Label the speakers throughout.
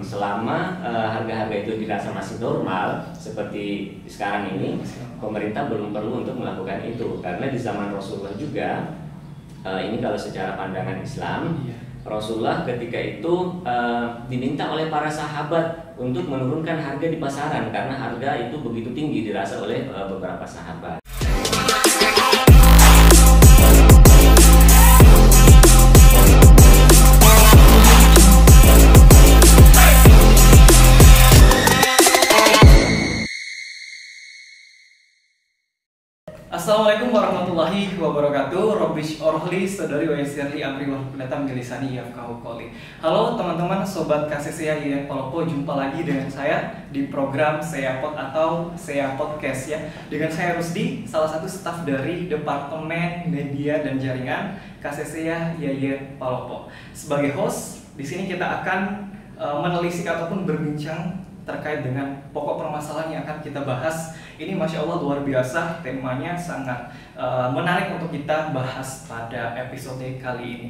Speaker 1: selama harga-harga itu dirasa masih normal seperti sekarang ini, pemerintah belum perlu untuk melakukan itu, karena di zaman Rasulullah juga ini kalau secara pandangan Islam, Rasulullah ketika itu diminta oleh para sahabat untuk menurunkan harga di pasaran karena harga itu begitu tinggi dirasa oleh beberapa sahabat.
Speaker 2: Assalamualaikum warahmatullahi wabarakatuh. Rabbish orhli sadari wa yassirli amri wahlul 'uqdatam min lisani yafqahu qawli. Halo teman-teman sobat KCCA YN Palopo, jumpa lagi dengan saya di program Seapod atau Sea Podcast ya. Dengan saya Rusdi, salah satu staf dari Departemen Media dan Jaringan KCCA YN Palopo. Sebagai host, di sini kita akan menelisik ataupun berbincang terkait dengan pokok permasalahan yang akan kita bahas. Ini Masya Allah luar biasa, temanya sangat menarik untuk kita bahas pada episode kali ini.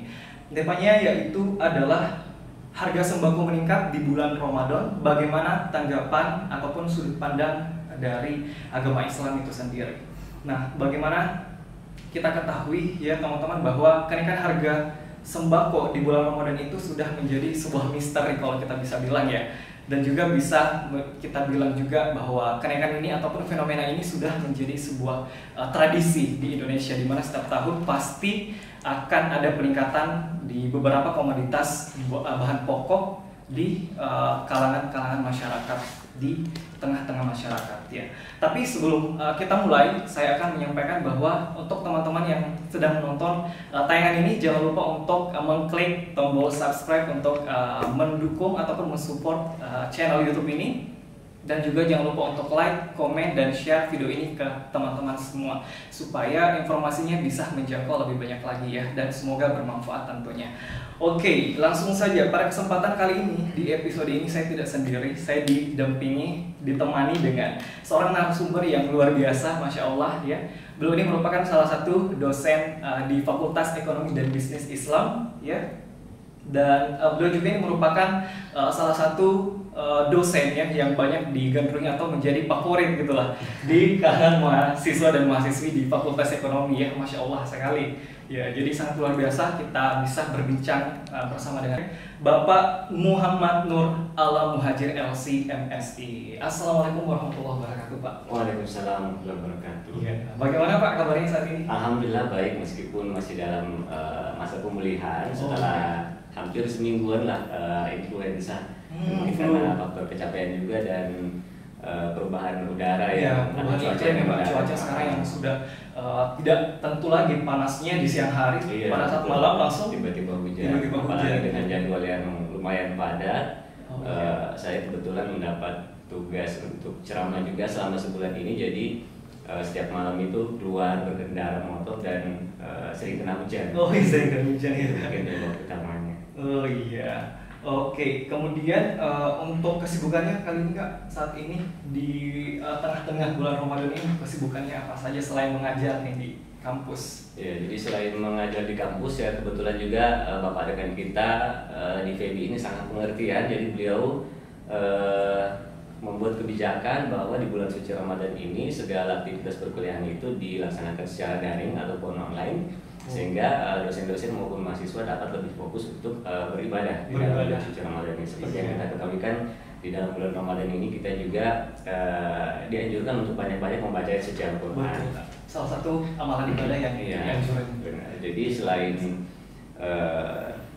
Speaker 2: Temanya yaitu adalah harga sembako meningkat di bulan Ramadan, bagaimana tanggapan ataupun sudut pandang dari agama Islam itu sendiri. Nah, bagaimana kita ketahui ya teman-teman bahwa kenaikan harga sembako di bulan Ramadan itu sudah menjadi sebuah misteri kalau kita bisa bilang ya. Dan juga bisa kita bilang juga bahwa kenaikan ini ataupun fenomena ini sudah menjadi sebuah tradisi di Indonesia, di mana setiap tahun pasti akan ada peningkatan di beberapa komoditas bahan pokok di kalangan masyarakat, di tengah-tengah masyarakat ya. Tapi sebelum kita mulai, saya akan menyampaikan bahwa untuk teman-teman yang sedang menonton tayangan ini, jangan lupa untuk mengklik tombol subscribe untuk mendukung ataupun mensupport channel YouTube ini. Dan juga jangan lupa untuk like, komen, dan share video ini ke teman-teman semua supaya informasinya bisa menjangkau lebih banyak lagi ya, dan semoga bermanfaat tentunya. Oke, langsung saja pada kesempatan kali ini di episode ini saya tidak sendiri, saya ditemani dengan seorang narasumber yang luar biasa, Masya Allah ya. Beliau ini merupakan salah satu dosen di Fakultas Ekonomi dan Bisnis Islam ya. Dan beliau juga ini merupakan salah satu dosen ya yang banyak digandrungi atau menjadi favorit gitulah di kalangan mahasiswa dan mahasiswi di Fakultas Ekonomi ya, Masya Allah sekali ya. Jadi sangat luar biasa kita bisa berbincang bersama dengan Bapak Muhammad Nur Ala Muhajir LC MSI. Assalamualaikum warahmatullahi wabarakatuh Pak.
Speaker 1: Waalaikumsalam warahmatullahi wabarakatuh.
Speaker 2: Ya. Bagaimana Pak kabarnya saat ini?
Speaker 1: Alhamdulillah baik, meskipun masih dalam masa pemulihan setelah hampir semingguan lah influenza. Mungkin karena faktor kecapean juga dan perubahan udara ya,
Speaker 2: perubahan iklim ya, cuaca sekarang yang sudah tidak tentu lagi, panasnya di siang hari, pada saat malam langsung
Speaker 1: tiba-tiba hujan. Apalagi dengan jadwal yang lumayan padat. Saya kebetulan mendapat tugas untuk ceramah juga selama sebulan ini, jadi setiap malam itu keluar berkendara motor dan sering kena hujan.
Speaker 2: Oh iya, sering kena hujan ya.
Speaker 1: Mungkin penyebab utamanya.
Speaker 2: Oh iya. Oke, kemudian untuk kesibukannya kali ini Kak, saat ini di tengah-tengah bulan Ramadan ini kesibukannya apa saja selain mengajar nih di kampus?
Speaker 1: Ya, jadi selain mengajar di kampus ya kebetulan juga Bapak dekan kita di FEBI ini sangat pengertian. Jadi beliau membuat kebijakan bahwa di bulan suci Ramadan ini segala aktivitas perkuliahan itu dilaksanakan secara daring ataupun online, sehingga dosen-dosen maupun mahasiswa dapat lebih fokus untuk beribadah di dalam bulan suci Ramadan ini. Seperti yang kita ketahui kan, di dalam bulan Ramadan ini kita juga dianjurkan untuk banyak-banyak membaca suci Al-Quran.
Speaker 2: Salah satu amalan ibadah yang dianjurkan.
Speaker 1: Jadi selain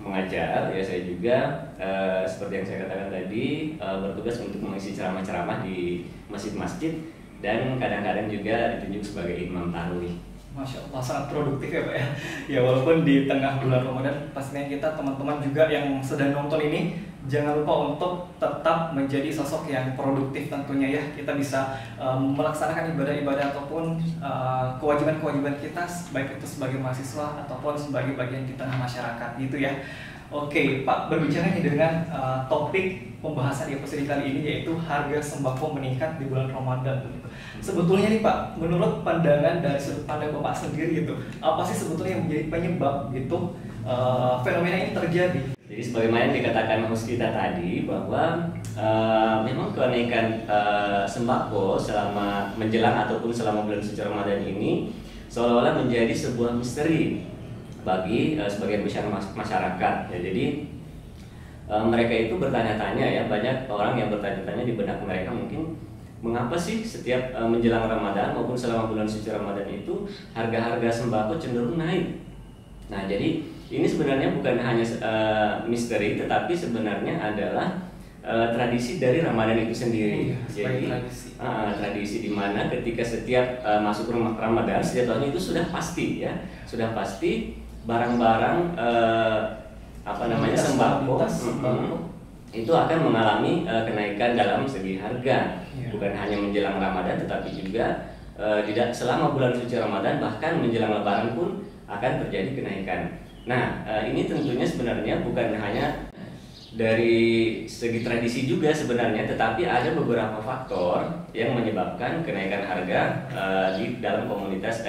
Speaker 1: mengajar, ya saya juga seperti yang saya katakan tadi bertugas untuk mengisi ceramah-ceramah di masjid-masjid dan kadang-kadang juga ditunjuk sebagai imam tarawih.
Speaker 2: Masya Allah, sangat produktif ya Pak ya. Ya walaupun di tengah bulan Ramadan, pastinya kita teman-teman juga yang sedang nonton ini jangan lupa untuk tetap menjadi sosok yang produktif tentunya ya. Kita bisa melaksanakan ibadah-ibadah ataupun kewajiban-kewajiban kita, baik itu sebagai mahasiswa ataupun sebagai bagian di tengah masyarakat gitu ya. Oke Pak, berbicara nih dengan topik pembahasan di episode kali ini, yaitu harga sembako meningkat di bulan Ramadan. Sebetulnya nih Pak, menurut pandangan dari sudut pandang Bapak sendiri gitu, apa sih sebetulnya yang menjadi penyebab gitu fenomena ini terjadi?
Speaker 1: Jadi sebagaimana yang dikatakan host kita tadi bahwa memang kenaikan sembako selama menjelang ataupun selama bulan suci Ramadan ini seolah-olah menjadi sebuah misteri bagi sebagian besar masyarakat. Ya, jadi mereka itu bertanya-tanya ya, banyak orang yang bertanya-tanya di benak mereka mungkin mengapa sih setiap menjelang Ramadan maupun selama bulan suci Ramadan itu harga-harga sembako cenderung naik. Nah, jadi ini sebenarnya bukan hanya misteri, tetapi sebenarnya adalah tradisi dari Ramadan itu sendiri. Jadi tradisi di mana ketika setiap masuk Ramadan setiap tahun itu sudah pasti ya, sudah pasti barang-barang sembako itu akan mengalami kenaikan dalam segi harga. Bukan hanya menjelang Ramadan, tetapi juga tidak selama bulan suci Ramadan, bahkan menjelang Lebaran pun akan terjadi kenaikan. Nah, ini tentunya sebenarnya bukan hanya dari segi tradisi juga sebenarnya, tetapi ada beberapa faktor yang menyebabkan kenaikan harga di dalam komoditas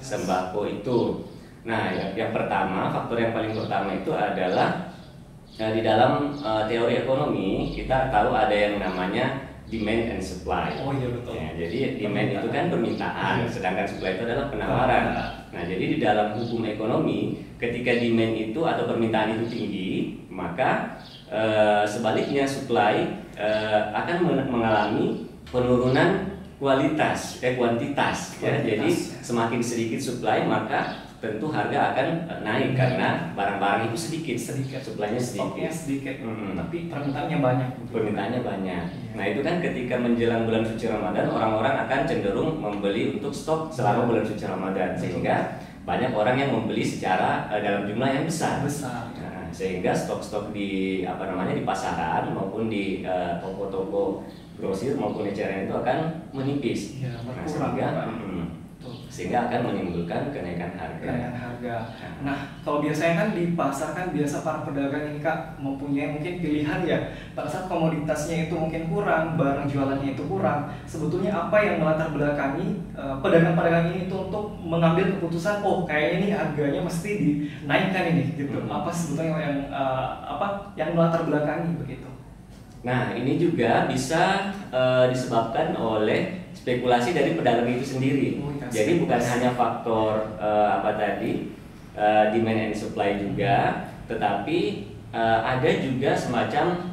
Speaker 1: sembako itu. Nah, yang pertama, faktor yang paling pertama itu adalah di dalam teori ekonomi kita tahu ada yang namanya demand and supply.
Speaker 2: Oh iya betul.
Speaker 1: Ya, jadi demand itu kan permintaan, sedangkan supply itu adalah penawaran. Nah, jadi di dalam hukum ekonomi, ketika demand itu atau permintaan itu tinggi, maka sebaliknya supply akan mengalami penurunan kuantitas. Ya. Jadi semakin sedikit supply, maka tentu harga akan naik karena barang-barang itu sedikit, supply-nya sedikit.
Speaker 2: Tapi permintaannya banyak.
Speaker 1: Nah, itu kan ketika menjelang bulan suci Ramadan, orang-orang akan cenderung membeli untuk stok selama bulan suci Ramadan, sehingga banyak orang yang membeli secara dalam jumlah yang besar. Nah, sehingga stok-stok di di pasaran maupun di toko-toko grosir maupun eceran itu akan menipis. Sehingga akan menimbulkan kenaikan harga.
Speaker 2: Nah, kalau biasanya kan di pasar kan biasa para pedagang ini Kak mempunyai mungkin pilihan ya. Pada saat komoditasnya itu mungkin kurang, barang jualannya itu kurang. Sebetulnya apa yang melatar belakangi pedagang-pedagang ini itu untuk mengambil keputusan, oh kayaknya ini harganya mesti dinaikkan ini gitu. Apa sebetulnya yang melatar belakangi begitu?
Speaker 1: Nah, ini juga bisa disebabkan oleh spekulasi dari pedagang itu sendiri. Jadi bukan hanya faktor demand and supply juga, tetapi ada juga semacam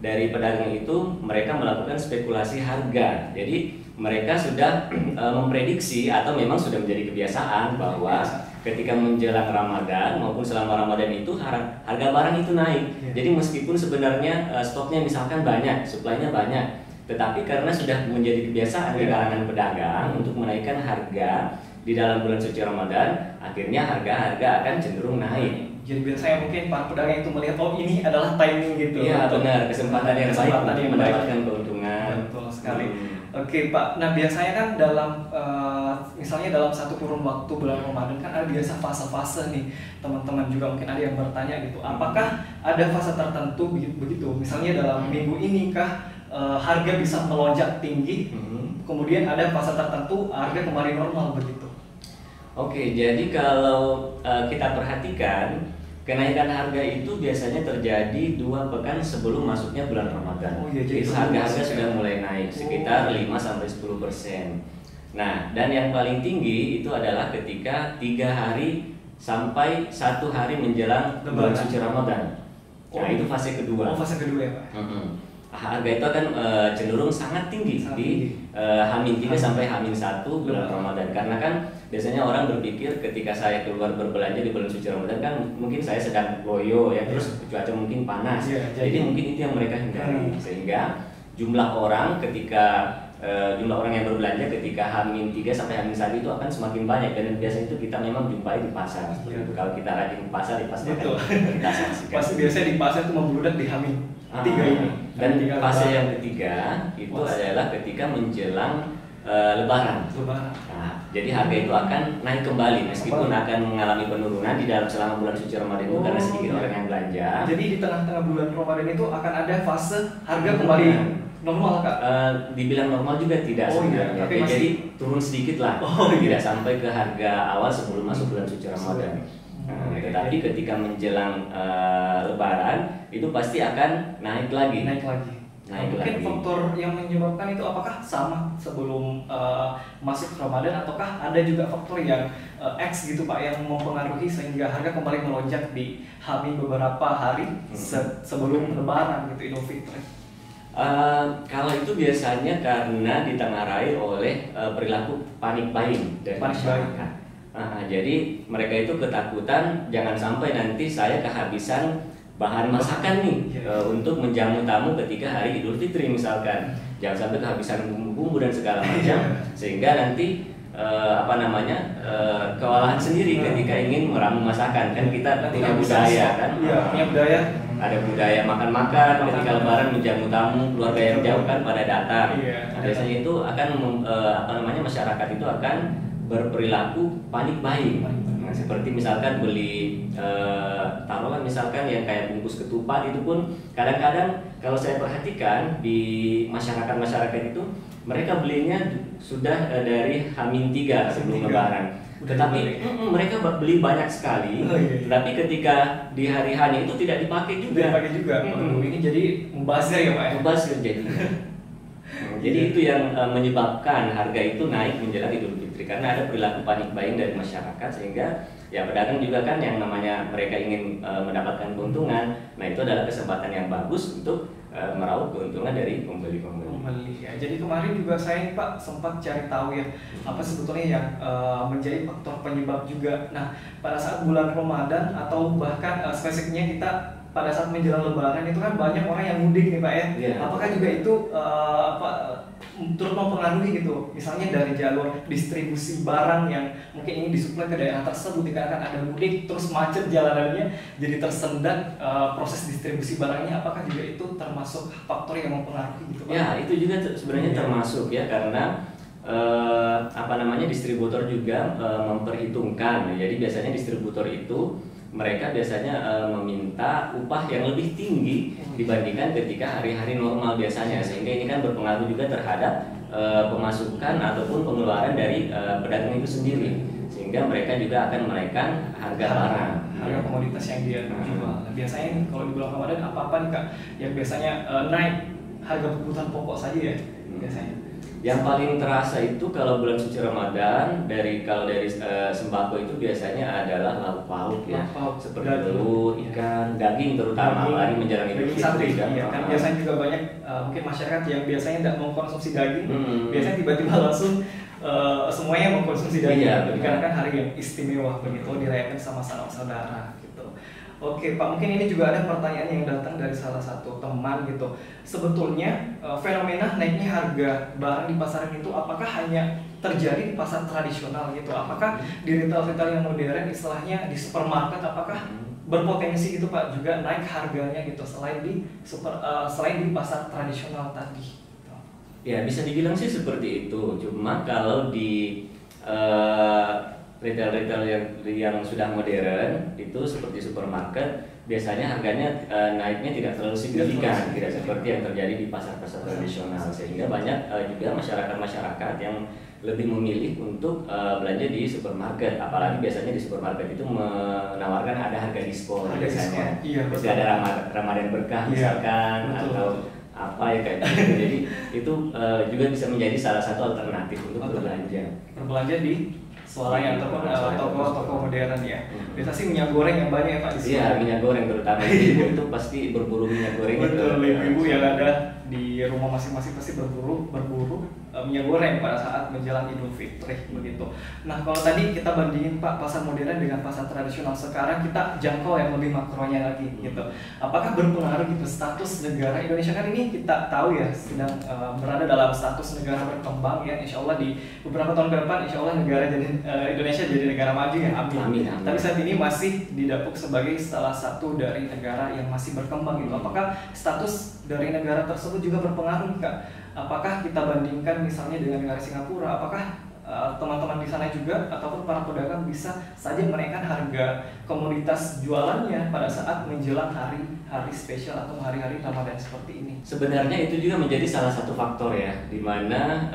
Speaker 1: dari pedagang itu mereka melakukan spekulasi harga. Jadi mereka sudah memprediksi atau memang sudah menjadi kebiasaan bahwa ketika menjelang Ramadan maupun selama Ramadan itu harga barang itu naik. Jadi meskipun sebenarnya stoknya misalkan banyak, supply-nya banyak, tetapi karena sudah menjadi kebiasaan di kalangan pedagang untuk menaikkan harga di dalam bulan suci Ramadan, akhirnya harga-harga akan cenderung naik.
Speaker 2: Jadi biasanya mungkin para pedagang itu melihat, oh ini adalah timing gitu.
Speaker 1: Iya benar, kesempatan yang baik untuk mendapatkan keuntungan.
Speaker 2: Betul sekali. Oke Pak, nah biasanya kan dalam misalnya dalam satu kurun waktu bulan Ramadan kan ada biasa fase-fase nih, teman-teman juga mungkin ada yang bertanya gitu, apakah ada fase tertentu begitu? Misalnya dalam minggu ini kah harga bisa melonjak tinggi, kemudian ada fase tertentu harga kembali normal begitu.
Speaker 1: Oke, jadi kalau kita perhatikan kenaikan harga itu biasanya terjadi 2 pekan sebelum masuknya bulan Ramadan. Jadi harga-harga sudah mulai naik sekitar 5-10%. Nah, dan yang paling tinggi itu adalah ketika 3 hari sampai 1 hari menjelang bulan suci Ramadan. Nah, itu fase kedua.
Speaker 2: Fase kedua ya Pak.
Speaker 1: Harga itu akan cenderung sangat tinggi di H-3 sampai H-1 bulan Ramadan, karena kan biasanya orang berpikir ketika saya keluar berbelanja di bulan suci Ramadan kan mungkin saya sedang loyo ya, terus cuaca mungkin panas, jadi mungkin itu yang mereka hindari, sehingga jumlah orang yang berbelanja ketika H-3 sampai H-1 itu akan semakin banyak, dan biasanya itu kita memang jumpai di pasar. Kalau kita rajin ke pasar, di pasar kita saksikan.
Speaker 2: Pasti biasanya di pasar itu membludak di H-3 ini.
Speaker 1: Dan fase yang ketiga itu adalah ketika menjelang Lebaran. Nah, jadi harga itu akan naik kembali meskipun akan mengalami penurunan di dalam selama bulan suci Ramadan itu karena sedikit orang yang belanja.
Speaker 2: Jadi di tengah-tengah bulan Ramadan itu akan ada fase harga kembali normal Kak?
Speaker 1: Dibilang normal juga tidak sebenarnya. Jadi turun sedikit lah. Tidak sampai ke harga awal sebelum masuk bulan suci Ramadan. Tetapi ketika menjelang Lebaran itu pasti akan naik lagi.
Speaker 2: Mungkin faktor yang menyebabkan itu apakah sama sebelum masuk Ramadan, ataukah ada juga faktor yang X gitu Pak yang mempengaruhi sehingga harga kembali melonjak di H-min beberapa hari sebelum Lebaran gitu, Idul Fitri?
Speaker 1: Kalau itu biasanya karena ditengarai oleh perilaku panic buying dari masyarakat. Jadi mereka itu ketakutan jangan sampai nanti saya kehabisan bahan masakan nih untuk menjamu tamu ketika hari Idul Fitri misalkan. Jangan sampai kehabisan bumbu-bumbu dan segala macam sehingga nanti kewalahan sendiri ketika ingin meramu masakan. Kan kita punya budaya kan?
Speaker 2: Punya budaya.
Speaker 1: Ada budaya makan-makan ketika Lebaran menjamu tamu keluarga yang jauh kan pada datang. Biasanya itu akan masyarakat itu akan berperilaku panic buying. Seperti misalkan beli taruhlah misalkan yang kayak bungkus ketupat itu pun kadang-kadang kalau saya perhatikan di masyarakat itu mereka belinya sudah dari H-3 sebelum Lebaran. Tetapi mereka beli banyak sekali. Tetapi ketika di hari H itu tidak dipakai juga.
Speaker 2: Ini jadi mubazir ya Pak?
Speaker 1: Mubazir jadi. Jadi itu yang menyebabkan harga itu naik menjelang Idul Fitri karena ada perilaku panic buying dari masyarakat sehingga ya pedagang juga kan yang namanya mereka ingin mendapatkan keuntungan. Nah itu adalah kesempatan yang bagus untuk meraup keuntungan dari pembeli.
Speaker 2: Ya. Jadi kemarin juga saya Pak sempat cari tahu ya apa sebetulnya yang menjadi faktor penyebab juga. Nah pada saat bulan Ramadan atau bahkan spesifiknya kita pada saat menjelang Lebaran itu kan banyak orang yang mudik nih Pak ya. Apakah juga itu turut mempengaruhi gitu? Misalnya dari jalur distribusi barang yang mungkin ini disuplai ke daerah tersebut dikarenakan ada mudik terus macet jalanannya jadi tersendat proses distribusi barangnya, apakah juga itu termasuk faktor yang mempengaruhi gitu Pak?
Speaker 1: Ya itu juga sebenarnya termasuk ya karena distributor juga memperhitungkan. Jadi biasanya distributor itu mereka biasanya meminta upah yang lebih tinggi dibandingkan ketika hari-hari normal biasanya, sehingga ini kan berpengaruh juga terhadap pemasukan ataupun pengeluaran dari pedagang itu sendiri, sehingga mereka juga akan menaikkan harga barang,
Speaker 2: harga komoditas yang dia jual. Biasanya kalau di bulan Ramadan apa nih Kak yang biasanya naik harga kebutuhan pokok saja ya biasanya?
Speaker 1: Yang paling terasa itu kalau bulan suci Ramadan kalau dari sembako itu biasanya adalah lauk pauk ya, seperti telur, ikan, daging terutama lagi menjelang Idul Fitri
Speaker 2: kan. Biasanya juga banyak mungkin masyarakat yang biasanya tidak mengkonsumsi daging, biasanya tiba-tiba langsung semuanya mengkonsumsi daging dikarenakan hari yang istimewa begitu dirayakan sama saudara gitu. Oke Pak, mungkin ini juga ada pertanyaan yang datang dari salah satu teman gitu. Sebetulnya fenomena naiknya harga barang di pasaran itu apakah hanya terjadi di pasar tradisional gitu? Apakah di retail-retail yang modern istilahnya di supermarket apakah berpotensi gitu Pak juga naik harganya gitu selain di pasar tradisional tadi?
Speaker 1: Ya bisa dibilang sih seperti itu. Cuma kalau di retail-retail yang sudah modern itu seperti supermarket biasanya harganya naiknya tidak terlalu signifikan, tidak seperti yang terjadi di pasar-pasar tradisional, sehingga banyak juga masyarakat yang lebih memilih untuk belanja di supermarket, apalagi biasanya di supermarket itu menawarkan ada harga diskon biasanya, biasanya ada Ramadan berkah misalkan atau apa ya kayak gitu. Jadi itu juga bisa menjadi salah satu alternatif untuk berbelanja
Speaker 2: di swalayan ataupun toko modern ya. Biasa sih minyak goreng yang banyak ya Pak di sini.
Speaker 1: Iya, minyak goreng terutama ibu itu pasti berburu minyak goreng.
Speaker 2: Betul, ibu yang ada di rumah masing-masing pasti berburu minyak goreng pada saat menjelang Idul Fitri begitu. Nah, kalau tadi kita bandingin Pak pasar modern dengan pasar tradisional, sekarang kita jangkau yang lebih makronya lagi gitu. Apakah berpengaruh gitu status negara Indonesia kan ini kita tahu ya sedang berada dalam status negara berkembang ya, insya Allah di beberapa tahun ke depan insya Allah Indonesia jadi negara maju ya, amin. Tapi saat ini masih didapuk sebagai salah satu dari negara yang masih berkembang gitu. Apakah status dari negara tersebut juga berpengaruh Kak? Apakah kita bandingkan misalnya dengan negara Singapura, apakah teman-teman di sana juga ataupun para pedagang bisa saja menaikkan harga komoditas jualannya pada saat menjelang hari spesial atau hari-hari Ramadan seperti ini?
Speaker 1: Sebenarnya itu juga menjadi salah satu faktor ya, di mana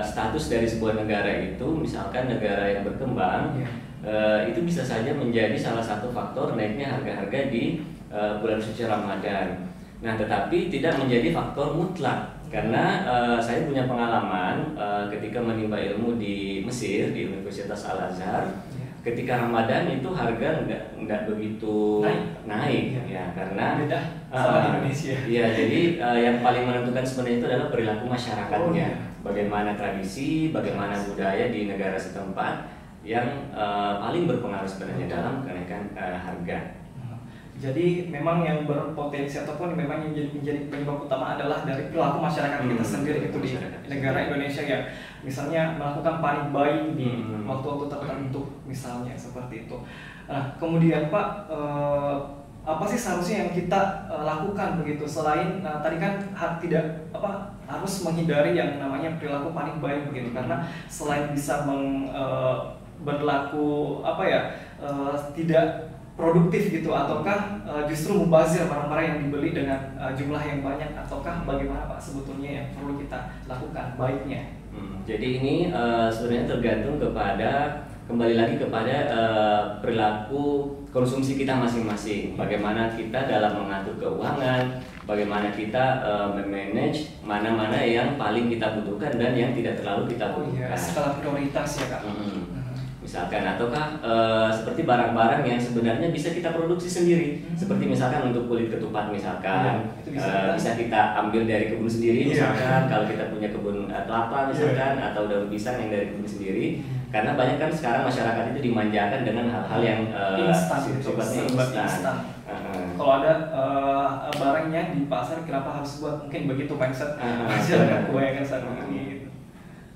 Speaker 1: status dari sebuah negara itu, misalkan negara yang berkembang, itu bisa saja menjadi salah satu faktor naiknya harga-harga di bulan suci Ramadan. Nah, tetapi tidak menjadi faktor mutlak karena saya punya pengalaman ketika menimba ilmu di Mesir di Universitas Al Azhar. Ketika Ramadan itu harga nggak begitu naik ya karena
Speaker 2: beda sama Indonesia.
Speaker 1: Iya, jadi yang paling menentukan sebenarnya itu adalah perilaku masyarakatnya. Bagaimana tradisi, bagaimana budaya di negara setempat yang paling berpengaruh sebenarnya dalam kenaikan harga.
Speaker 2: Jadi memang yang berpotensi ataupun memang yang menjadi penyebab utama adalah dari perilaku masyarakat kita sendiri itu di negara Indonesia ya. Misalnya melakukan panic buying di waktu-waktu tertentu misalnya seperti itu. Nah, kemudian Pak, apa sih seharusnya yang kita lakukan begitu selain tadi kan tidak harus menghindari yang namanya perilaku panic buying begitu karena selain bisa berlaku tidak produktif gitu ataukah justru mubazir barang-barang yang dibeli dengan jumlah yang banyak ataukah bagaimana Pak sebetulnya yang perlu kita lakukan baiknya?
Speaker 1: Jadi ini sebenarnya tergantung kembali lagi kepada perilaku konsumsi kita masing-masing. Bagaimana kita dalam mengatur keuangan, bagaimana kita memanage mana-mana yang paling kita butuhkan dan yang tidak terlalu kita butuhkan.
Speaker 2: Skala prioritas ya Kak.
Speaker 1: Misalkan ataukah seperti barang-barang yang sebenarnya bisa kita produksi sendiri, seperti misalkan untuk kulit ketupat misalkan bisa kita ambil dari kebun sendiri misalkan kalau kita punya kebun kelapa misalkan atau daun pisang yang dari kebun sendiri, karena banyak kan sekarang masyarakat itu dimanjakan dengan hal-hal yang sifatnya instan.
Speaker 2: Kalau ada barangnya di pasar kenapa harus buat, mungkin begitu mindset masyarakat kebanyakan saat ini.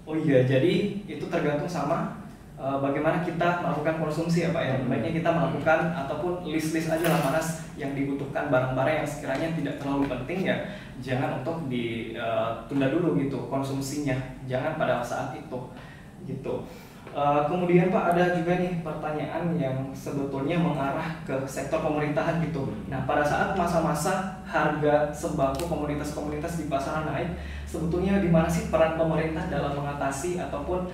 Speaker 2: Oh iya, jadi itu tergantung sama bagaimana kita melakukan konsumsi ya Pak ya. Baiknya kita melakukan ataupun list-list aja lah mana yang dibutuhkan barang-barang yang sekiranya tidak terlalu penting ya jangan untuk ditunda dulu gitu konsumsinya, jangan pada saat itu gitu. Kemudian Pak ada juga nih pertanyaan yang sebetulnya mengarah ke sektor pemerintahan gitu. Nah pada saat masa-masa harga sembako komoditas-komoditas di pasaran naik, sebetulnya di mana sih peran pemerintah dalam mengatasi ataupun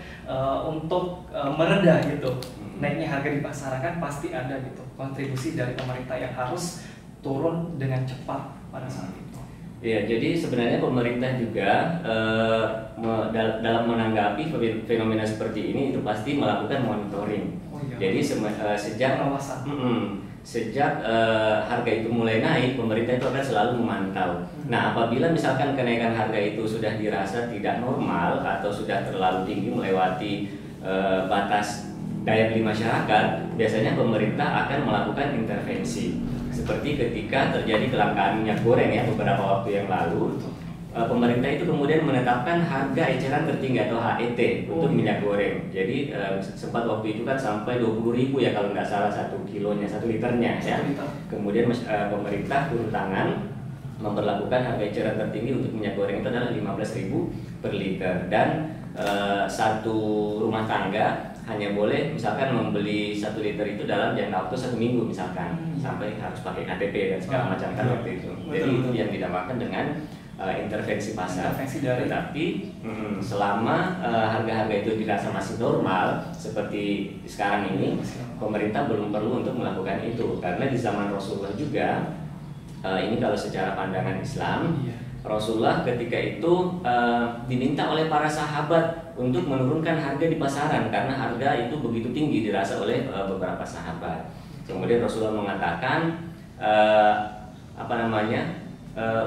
Speaker 2: untuk meredah gitu naiknya harga di pasaran? Kan pasti ada gitu kontribusi dari pemerintah yang harus turun dengan cepat pada saat itu.
Speaker 1: Ya, jadi sebenarnya pemerintah juga dalam menanggapi fenomena seperti ini itu pasti melakukan monitoring. Jadi sejak harga itu mulai naik, pemerintah itu akan selalu memantau. Nah, apabila misalkan kenaikan harga itu sudah dirasa tidak normal atau sudah terlalu tinggi melewati batas daya beli masyarakat, biasanya pemerintah akan melakukan intervensi. Seperti ketika terjadi kelangkaan minyak goreng ya beberapa waktu yang lalu, pemerintah itu kemudian menetapkan harga eceran tertinggi atau HET untuk minyak goreng. Jadi sempat waktu itu kan sampai 20.000 ya kalau nggak salah 1 kilonya, 1 liternya ya. Kemudian pemerintah turun tangan memperlakukan harga eceran tertinggi untuk minyak goreng itu adalah 15.000 per liter dan satu rumah tangga hanya boleh misalkan membeli 1 liter itu dalam jangka waktu 1 minggu misalkan sampai harus pakai KTP dan segala macam kan waktu itu. Jadi itu yang dinamakan dengan intervensi pasar. Tetapi selama harga-harga itu dirasa masih normal seperti sekarang ini, pemerintah belum perlu untuk melakukan itu karena di zaman Rasulullah juga ini kalau secara pandangan Islam, Rasulullah ketika itu diminta oleh para sahabat untuk menurunkan harga di pasaran karena harga itu begitu tinggi dirasa oleh beberapa sahabat. Kemudian Rasulullah mengatakan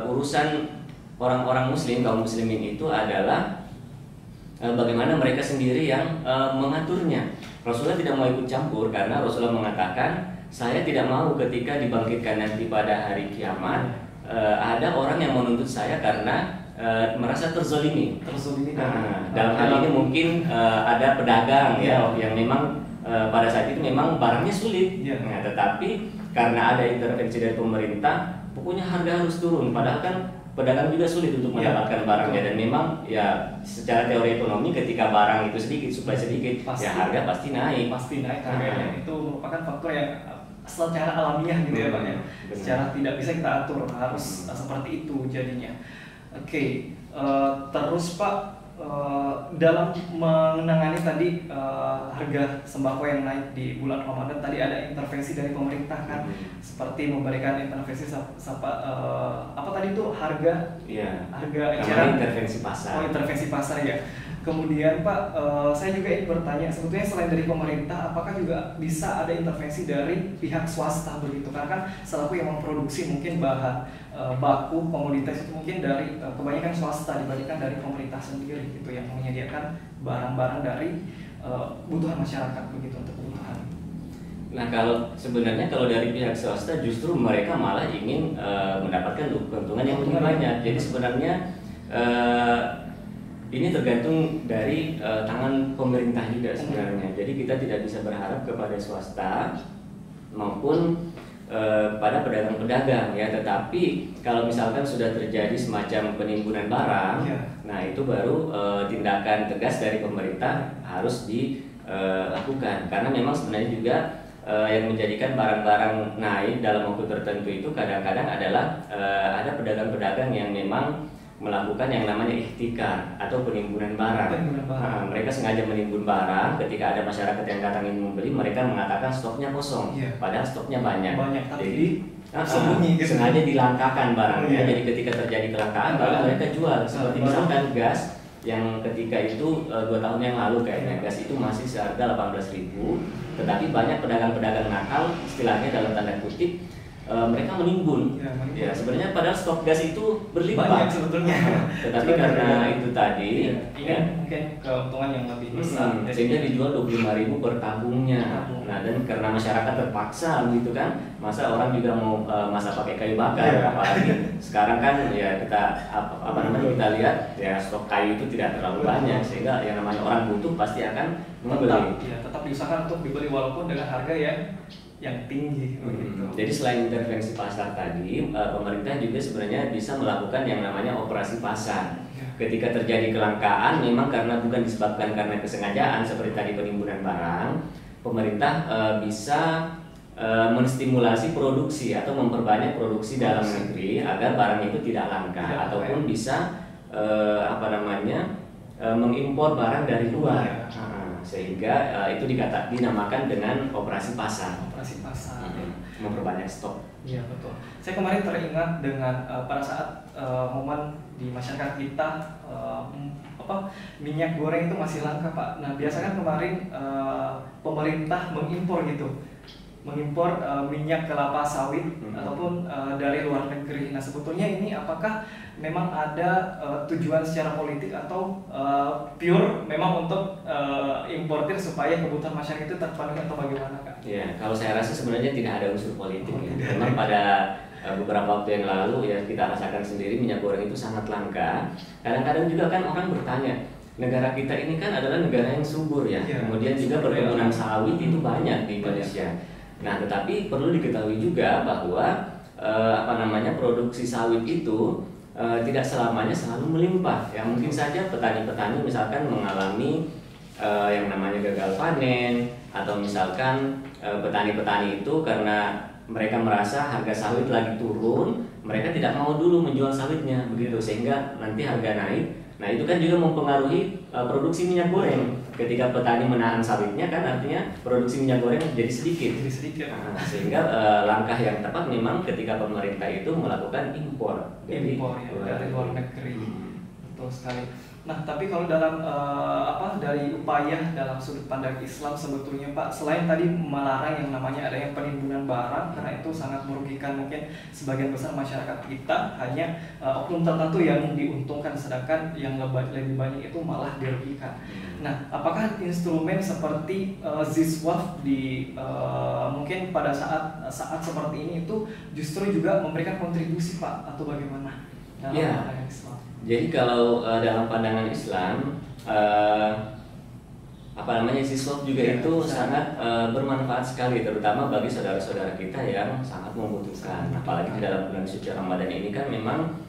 Speaker 1: urusan orang-orang muslim, kaum muslimin itu adalah bagaimana mereka sendiri yang mengaturnya. Rasulullah tidak mau ikut campur karena Rasulullah mengatakan, saya tidak mau ketika dibangkitkan nanti pada hari kiamat ada orang yang menuntut saya karena merasa terzolimi. Dalam hal ini mungkin ada pedagang ya yang memang pada saat itu memang barangnya sulit. Nah, tetapi karena ada intervensi dari pemerintah, pokoknya harga harus turun. Padahal kan pedagang juga sulit untuk mendapatkan barangnya dan memang ya secara teori ekonomi ketika barang itu sedikit, supply sedikit, ya harga pasti naik.
Speaker 2: Pasti naik harganya. Itu merupakan faktor yang secara alamiah gitu ya Pak ya. Secara tidak bisa kita atur, harus seperti itu jadinya. Oke, terus Pak dalam menangani tadi harga sembako yang naik di bulan Ramadan, tadi ada intervensi dari pemerintah kan, seperti memberikan intervensi apa tadi itu harga harga eceran,
Speaker 1: intervensi pasar.
Speaker 2: Intervensi pasar ya. Kemudian Pak, saya juga ingin bertanya, sebetulnya selain dari pemerintah, apakah juga bisa ada intervensi dari pihak swasta begitu? Karena kan selaku yang memproduksi mungkin bahan baku komoditas itu mungkin dari kebanyakan swasta dibandingkan dari pemerintah sendiri gitu, yang menyediakan barang-barang dari kebutuhan masyarakat begitu, untuk kebutuhan.
Speaker 1: Nah, sebenarnya kalau dari pihak swasta justru mereka malah ingin mendapatkan keuntungan yang lebih banyak. Jadi sebenarnya ini tergantung dari tangan pemerintah juga sebenarnya. Jadi kita tidak bisa berharap kepada swasta maupun pada pedagang-pedagang ya. Tetapi kalau misalkan sudah terjadi semacam penimbunan barang, nah itu baru tindakan tegas dari pemerintah harus dilakukan. Karena memang sebenarnya juga yang menjadikan barang-barang naik dalam waktu tertentu itu kadang-kadang adalah ada pedagang-pedagang yang memang melakukan yang namanya ihtikar atau penimbunan barang. Mereka sengaja menimbun barang, ketika ada masyarakat yang datang ingin membeli, mereka mengatakan stoknya kosong, padahal stoknya banyak.
Speaker 2: Jadi
Speaker 1: sembunyi gitu. Sengaja dilangkakan barangnya. Jadi ketika terjadi kelangkaan baru mereka jual. Seperti misalkan gas yang ketika itu 2 tahun yang lalu kayaknya gas itu masih seharga 18.000, tetapi banyak pedagang-pedagang nakal, istilahnya dalam tanda kutip, mereka menimbun. Ya, sebenarnya padahal stok gas itu berlimpah
Speaker 2: banyak sebetulnya.
Speaker 1: Tetapi karena itu tadi
Speaker 2: mungkin keuntungan yang lebih besar,
Speaker 1: sehingga dijual 25.000 per tabungnya. Nah, dan karena masyarakat terpaksa gitu kan, masa orang juga mau masak pakai kayu bakar, apalagi sekarang kan ya kita kita lihat ya stok kayu itu tidak terlalu banyak, sehingga yang namanya orang butuh pasti akan membeli.
Speaker 2: Tetap diusahakan untuk dibeli walaupun dengan harga yang tinggi begitu.
Speaker 1: Jadi selain intervensi pasar tadi, pemerintah juga sebenarnya bisa melakukan yang namanya operasi pasar. Ketika terjadi kelangkaan, memang karena bukan disebabkan karena kesengajaan seperti tadi penimbunan barang, pemerintah bisa menstimulasi produksi atau memperbanyak produksi dalam negeri agar barang itu tidak langka, ataupun bisa mengimpor barang dari luar. Sehingga itu dinamakan dengan operasi pasar.
Speaker 2: Operasi pasar.
Speaker 1: Memperbanyak stok.
Speaker 2: Iya, betul. Saya kemarin teringat dengan pada saat momen di masyarakat kita minyak goreng itu masih langka, Pak. Nah, biasanya kemarin pemerintah mengimpor minyak kelapa sawit ataupun dari luar negeri. Nah, sebetulnya ini apakah memang ada tujuan secara politik atau pure memang untuk importir supaya kebutuhan masyarakat itu terpenuhi atau bagaimana, Kak?
Speaker 1: Ya, kalau saya rasa sebenarnya tidak ada unsur politik. Memang pada beberapa waktu yang lalu ya kita rasakan sendiri minyak goreng itu sangat langka. Kadang-kadang juga kan orang bertanya, negara kita ini kan adalah negara yang subur ya. Kemudian juga perkebunan sawit itu banyak di Indonesia. Nah, tetapi perlu diketahui juga bahwa produksi sawit itu tidak selamanya selalu melimpah. Ya, mungkin saja petani-petani misalkan mengalami yang namanya gagal panen, atau misalkan petani-petani itu karena mereka merasa harga sawit lagi turun, mereka tidak mau dulu menjual sawitnya begitu, sehingga nanti harga naik. Nah, itu kan juga mempengaruhi produksi minyak goreng. Ketika petani menahan sawitnya kan artinya produksi minyak goreng jadi sedikit. Nah, sehingga langkah yang tepat memang ketika pemerintah itu melakukan impor
Speaker 2: dari luar negeri. Betul sekali. Nah, tapi kalau dalam dari upaya dalam sudut pandang Islam sebetulnya, Pak, selain tadi melarang yang namanya adanya penimbunan barang karena itu sangat merugikan mungkin sebagian besar masyarakat kita, hanya oknum tertentu yang diuntungkan sedangkan yang lebih banyak itu malah dirugikan. Nah, apakah instrumen seperti Ziswaf di mungkin pada saat seperti ini itu justru juga memberikan kontribusi, Pak, atau bagaimana dalam pandangan Islam?
Speaker 1: Jadi kalau dalam pandangan Islam, Ziswaf juga itu sangat bermanfaat sekali, terutama bagi saudara-saudara kita yang sangat membutuhkan. Apalagi di dalam bulan suci Ramadan ini kan memang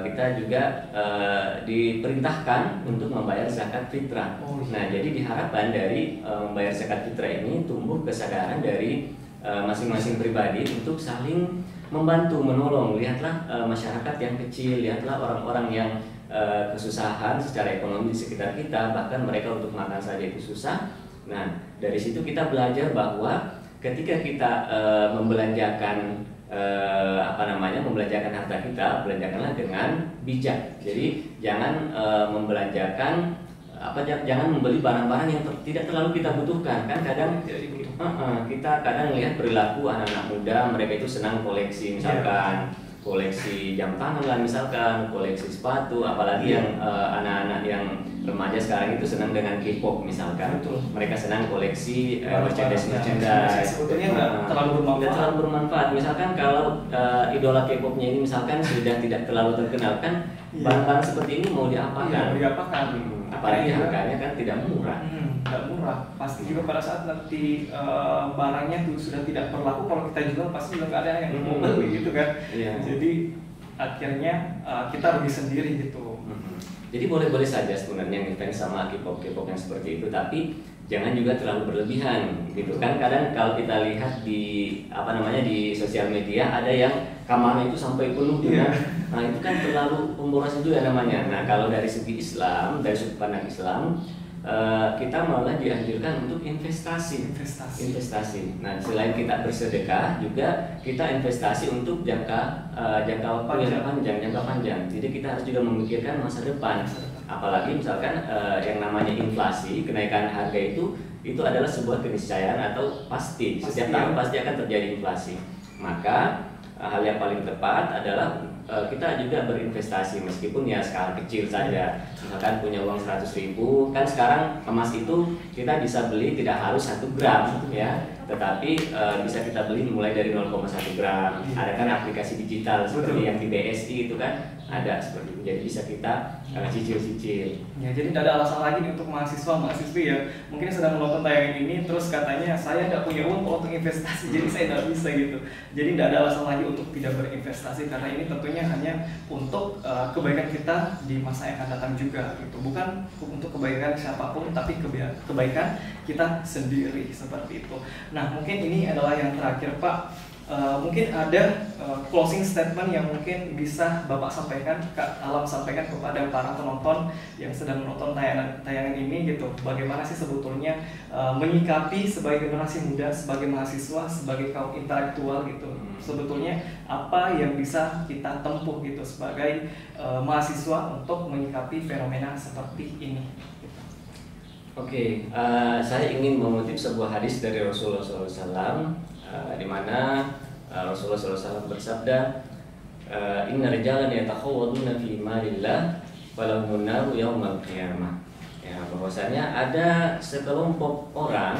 Speaker 1: kita juga diperintahkan untuk membayar zakat fitrah. Nah, jadi diharapkan dari membayar zakat fitrah ini tumbuh kesadaran dari masing-masing pribadi untuk saling membantu, menolong. Lihatlah masyarakat yang kecil, lihatlah orang-orang yang kesusahan secara ekonomi di sekitar kita, bahkan mereka untuk makan saja itu susah. Nah, dari situ kita belajar bahwa ketika kita membelanjakan membelanjakan harta kita, belanjakanlah dengan bijak. Jadi jangan membelanjakan jangan membeli barang-barang yang tidak terlalu kita butuhkan. Kan kadang kita kadang lihat perilaku anak-anak muda, mereka itu senang koleksi, misalkan koleksi jam tangan lah, misalkan koleksi sepatu, apalagi yang anak-anak yang remaja sekarang itu senang dengan K-pop misalkan.
Speaker 2: Betul.
Speaker 1: Mereka senang koleksi merchandise.
Speaker 2: Sebetulnya nggak terlalu
Speaker 1: bermanfaat. Misalkan kalau idola K-popnya ini misalkan sudah tidak terlalu terkenal, kan barang-barang seperti ini mau diapakan? Apalagi harganya kan tidak murah.
Speaker 2: Nggak murah. Pasti juga pada saat nanti barangnya tuh sudah tidak berlaku, kalau kita jual pasti juga nggak ada yang mau beli gitu kan. Jadi akhirnya kita rugi sendiri gitu.
Speaker 1: Jadi boleh-boleh saja sebenarnya ngefans sama K-pop yang seperti itu, tapi jangan juga terlalu berlebihan gitu kan. Kadang kalau kita lihat di di sosial media ada yang kamarnya itu sampai penuh dengan nah itu kan terlalu pemborosan juga namanya. Nah, kalau dari segi Islam, dari sudut pandang Islam, kita malah dianjurkan untuk investasi. Nah, selain kita bersedekah, juga kita investasi untuk jangka panjang. Jadi kita harus juga memikirkan masa depan. Apalagi misalkan yang namanya inflasi, kenaikan harga itu adalah sebuah keniscayaan atau pasti setiap tahun pasti akan terjadi inflasi. Maka hal yang paling tepat adalah kita juga berinvestasi, meskipun ya skala kecil saja. Misalkan punya uang 100.000, kan sekarang emas itu kita bisa beli tidak harus 1 gram ya, tetapi bisa kita beli mulai dari 0,1 gram. Ada kan aplikasi digital seperti yang di BSI itu kan ada seperti itu, jadi bisa kita cicil-cicil.
Speaker 2: Ya, jadi tidak ada alasan lagi nih untuk mahasiswa-mahasiswi ya mungkin sedang menonton tayangan ini terus katanya saya tidak punya uang untuk investasi, jadi saya tidak bisa gitu. Jadi tidak ada alasan lagi untuk tidak berinvestasi, karena ini tentunya hanya untuk kebaikan kita di masa yang akan datang juga gitu. Bukan untuk kebaikan siapapun, tapi kebaikan kita sendiri seperti itu. Nah, mungkin ini adalah yang terakhir Pak. Mungkin ada closing statement yang mungkin bisa Bapak sampaikan, Kak Alam sampaikan kepada para penonton yang sedang menonton tayangan ini gitu. Bagaimana sih sebetulnya menyikapi sebagai generasi muda, sebagai mahasiswa, sebagai kaum intelektual gitu. Sebetulnya apa yang bisa kita tempuh gitu sebagai mahasiswa untuk menyikapi fenomena seperti ini.
Speaker 1: Oke, saya ingin mengutip sebuah hadis dari Rasulullah SAW, di mana Rasulullah SAW bersabda, Inna rijalan yatakhawaduna fi malillah walahumun naru yaumal qiyamah. Ya, bahwasanya ada sekelompok orang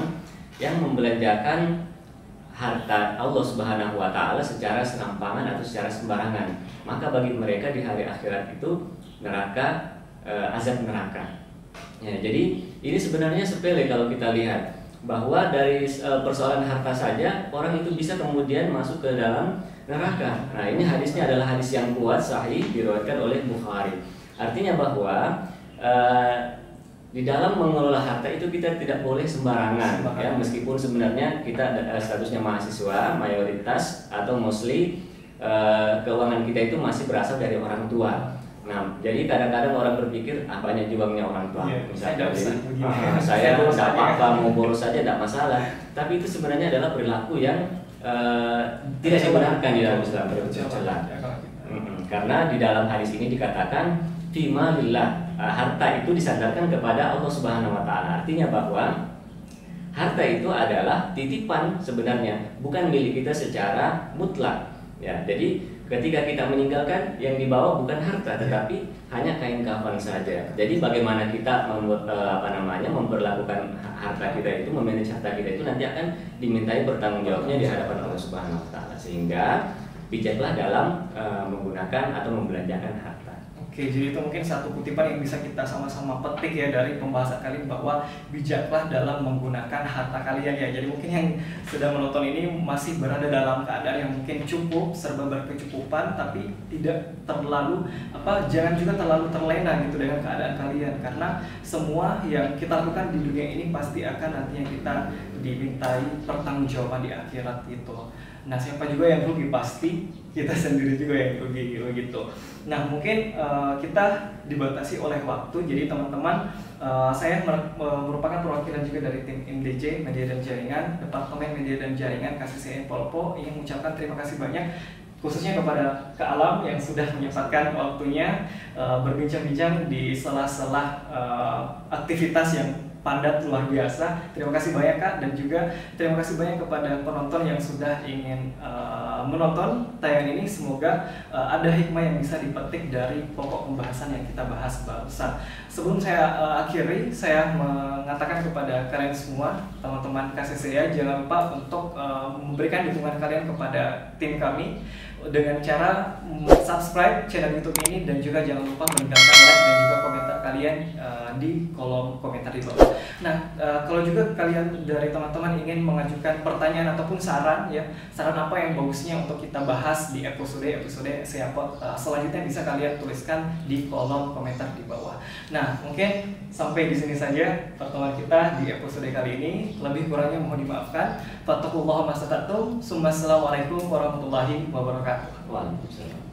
Speaker 1: yang membelanjakan harta Allah Subhanahu wa taala secara serampangan atau secara sembarangan. Maka bagi mereka di hari akhirat itu neraka, azab neraka. Ya, jadi ini sebenarnya sepele kalau kita lihat, bahwa dari persoalan harta saja orang itu bisa kemudian masuk ke dalam neraka. Nah, ini hadisnya adalah hadis yang kuat, sahih, diriwayatkan oleh Bukhari. Artinya bahwa di dalam mengelola harta itu kita tidak boleh sembarangan. Ya, meskipun sebenarnya kita statusnya mahasiswa mayoritas atau mostly keuangan kita itu masih berasal dari orang tua. Nah, jadi kadang-kadang orang berpikir banyak juangnya orang tua. Misalnya saya tidak apa-apa, mau boros saja tidak masalah. Tapi itu sebenarnya adalah perilaku yang tidak dibenarkan di dalam Islam, tercela. Karena di dalam hadis ini dikatakan fima lillah, harta itu disandarkan kepada Allah Subhanahu wa taala. Artinya bahwa harta itu adalah titipan sebenarnya, bukan milik kita secara mutlak. Ya, jadi ketika kita meninggalkan, yang dibawa bukan harta tetapi hanya kain kafan saja. Jadi bagaimana kita memperlakukan harta kita itu, memanage harta kita itu nanti akan dimintai bertanggung jawabnya di hadapan Allah Subhanahu wa taala. Sehingga bijaklah dalam menggunakan atau membelanjakan harta.
Speaker 2: Oke, jadi itu mungkin satu kutipan yang bisa kita sama-sama petik ya dari pembahasan kali ini, bahwa bijaklah dalam menggunakan harta kalian ya. Jadi mungkin yang sedang menonton ini masih berada dalam keadaan yang mungkin cukup, serba berkecukupan, tapi tidak terlalu jangan juga terlalu terlena gitu dengan keadaan kalian, karena semua yang kita lakukan di dunia ini pasti akan nantinya kita dimintai pertanggungjawaban di akhirat gitu. Nah, siapa juga yang rugi? Pasti kita sendiri juga yang rugi begitu. Nah, mungkin kita dibatasi oleh waktu, jadi teman-teman, saya merupakan perwakilan juga dari tim MDJ Media dan Jaringan, Departemen Media dan Jaringan KCCN Polopo, ingin mengucapkan terima kasih banyak khususnya kepada Kak Alam yang sudah menyempatkan waktunya berbincang-bincang di sela-sela aktivitas yang padat luar biasa. Terima kasih banyak Kak, dan juga terima kasih banyak kepada penonton yang sudah ingin menonton tayangan ini. Semoga ada hikmah yang bisa dipetik dari pokok pembahasan yang kita bahas barusan. Sebelum saya akhiri, saya mengatakan kepada kalian semua, teman-teman KCCA, jangan lupa untuk memberikan dukungan kalian kepada tim kami dengan cara subscribe channel YouTube ini, dan juga jangan lupa meninggalkan like dan juga komentar kalian di kolom komentar di bawah. Nah, kalau juga kalian dari teman-teman ingin mengajukan pertanyaan ataupun saran ya, saran apa yang bagusnya untuk kita bahas di episode Seapot selanjutnya, bisa kalian tuliskan di kolom komentar di bawah. Nah, mungkin sampai di sini saja pertemuan kita di episode kali ini. Lebih kurangnya mohon dimaafkan. Fattaqullaha mastata'tum. Assalamualaikum warahmatullahi wabarakatuh.
Speaker 1: Waalaikumsalam.